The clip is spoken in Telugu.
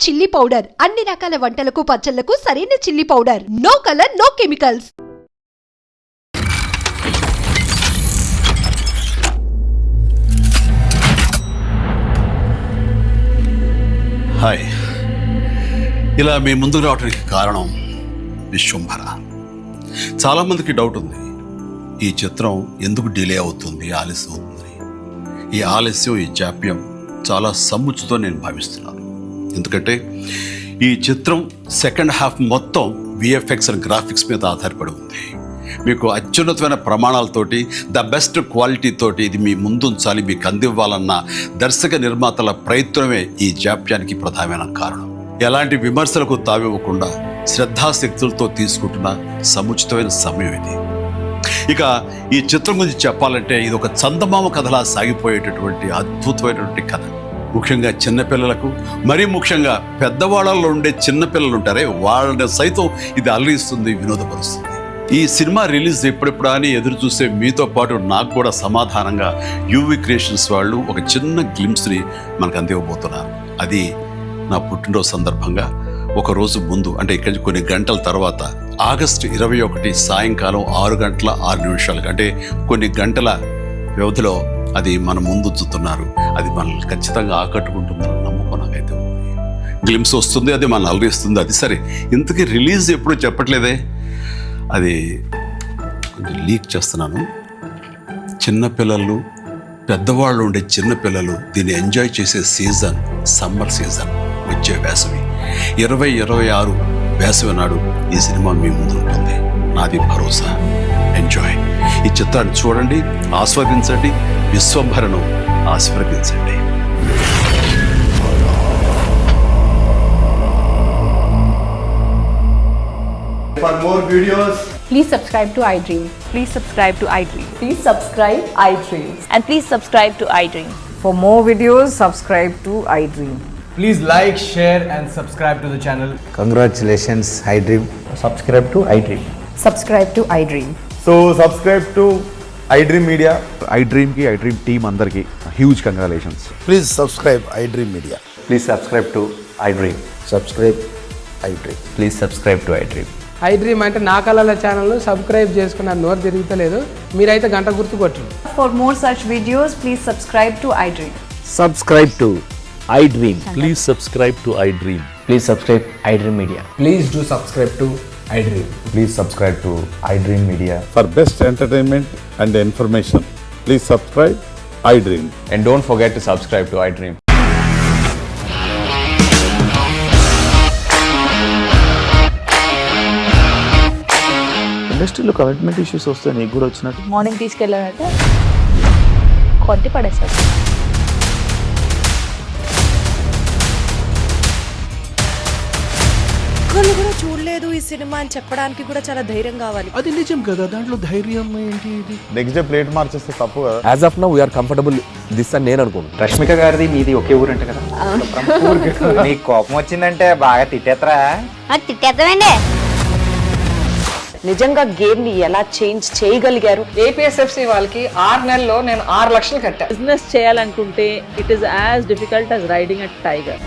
చిల్లీ పౌడర్ అన్ని రకాల వంటలకు పచ్చళ్లకు సరైన chilli powder. No colour, no chemicals. Hi, ఇలా మీ ముందుకు రావడానికి కారణం విశ్వంభర. చాలామందికి డౌట్ ఉంది, ఈ చిత్రం ఎందుకు డిలే అవుతుంది, ఆలస్యం అవుతుంది. ఈ ఆలస్యం, ఈ జాప్యం చాలా సముచితో నేను భావిస్తున్నాను. ఎందుకంటే ఈ చిత్రం సెకండ్ హాఫ్ మొత్తం విఎఫ్ఎక్స్ అండ్ గ్రాఫిక్స్ మీద ఆధారపడి ఉంది. మీకు అత్యున్నతమైన ప్రమాణాలతోటి, ద బెస్ట్ క్వాలిటీతోటి ఇది మీ ముందుంచాలి, మీకు అందివ్వాలన్న దర్శక నిర్మాతల ప్రయత్నమే ఈ జాప్యానికి ప్రధానమైన కారణం. ఎలాంటి విమర్శలకు తావివ్వకుండా శ్రద్ధాశక్తులతో తీసుకుంటున్న సముచితమైన సమయం ఇది. ఇక ఈ చిత్రం గురించి చెప్పాలంటే ఇది ఒక చందమామ కథలా సాగిపోయేటటువంటి అద్భుతమైనటువంటి కథ. ముఖ్యంగా చిన్నపిల్లలకు, మరీ ముఖ్యంగా పెద్దవాళ్ళలో ఉండే చిన్నపిల్లలు ఉంటారే, వాళ్ళని సైతం ఇది అలరిస్తుంది, వినోదపరుస్తుంది. ఈ సినిమా రిలీజ్ ఎప్పుడెప్పుడా అని ఎదురు చూసే మీతో పాటు నాకు కూడా సమాధానంగా యూవి క్రియేషన్స్ వాళ్ళు ఒక చిన్న గ్లిమ్స్ని మనకు అందివ్వబోతున్నారు. అది నా పుట్టినరోజు సందర్భంగా ఒక రోజు ముందు, అంటే ఇక్కడి కొన్ని గంటల తర్వాత ఆగస్టు 21 సాయంకాలం 6:06 అంటే కొన్ని గంటల వ్యవధిలో అది మన ముందు ఉంచుతున్నారు. అది మనల్ని ఖచ్చితంగా ఆకట్టుకుంటుందని నమ్మకం నాకైతే ఉంది. గ్లిమ్స్ వస్తుంది, అది మనల్ని అలరిస్తుంది. అది సరే, ఇంతకీ రిలీజ్ ఎప్పుడు చెప్పట్లేదే, అది కొంచెం లీక్ చేస్తున్నాను. చిన్నపిల్లలు, పెద్దవాళ్ళు ఉండే చిన్నపిల్లలు దీన్ని ఎంజాయ్ చేసే సీజన్ సమ్మర్ సీజన్, వచ్చే వేసవి 2026 వేసవి నాడు ఈ సినిమా మీ ముందు ఉంటుంది. నాది భరోసా. ఎంజాయ్. ఈ చిత్రాన్ని చూడండి, ఆస్వాదించండి, విశ్వంభరను ఆశీర్వదించండి. For more videos, please subscribe to iDream. Please subscribe to iDream. Please subscribe iDream. And please subscribe to iDream. For more videos, subscribe to iDream. please like, share and subscribe to the channel. Congratulations, iDream. Subscribe to iDream. Subscribe to iDream. So subscribe to iDream Media. iDream ki iDream team andarki huge congratulations. Please subscribe iDream Media. Please subscribe to iDream. Subscribe iDream. Please subscribe to iDream. iDream అంటే నా కళల ఛానల్ సబ్స్క్రైబ్ చేసుకున్న నోరు తిరుగుతలేదు, మీరైతే గంట గుర్తు కొట్టండి. For more such videos, please subscribe to iDream. Subscribe to iDream. Please subscribe to iDream. Please subscribe iDream Media. Please do subscribe to iDream. Please subscribe to iDream Media. For best entertainment and information, please subscribe iDream. And don't forget to subscribe to iDream. ఇండస్ట్రీలో కమిట్మెంట్ ఇష్యూస్ వస్తే నీకు కూడా వచ్చినట్టు. మార్నింగ్ తీసుకెళ్ళారంటే కొట్టి పడేస్తారు. ఒక్కళ్ళు కూడా చూడలేదు ఈ సినిమా అని చెప్పడానికి కూడా చాలా ధైర్యం కావాలి. అది నిజం కదా, దాంట్లో ధైర్యం ఏంటి? ఇది నెక్స్ట్ డే ప్లేట్ మార్చేస్తే తప్పు కదా. As of now we're comfortable this అని నేను అనుకున్నాను. రష్మిక గారిది మీది ఒకే ఊరంట కదా. నీకు కోపం వచ్చిందంటే బాగా తిట్టేత్తరా? తిట్టేద్దామండి. నిజంగా గేమ్ ని ఎలా చేంజ్ చేయగలిగారు? ఏపీఎస్ఎఫ్సి వాళ్ళకి 6 నెలల్లో నేను 6 లక్షలు కట్టా. బిజినెస్ చేయాలనుకుంటే it is as difficult as riding a tiger.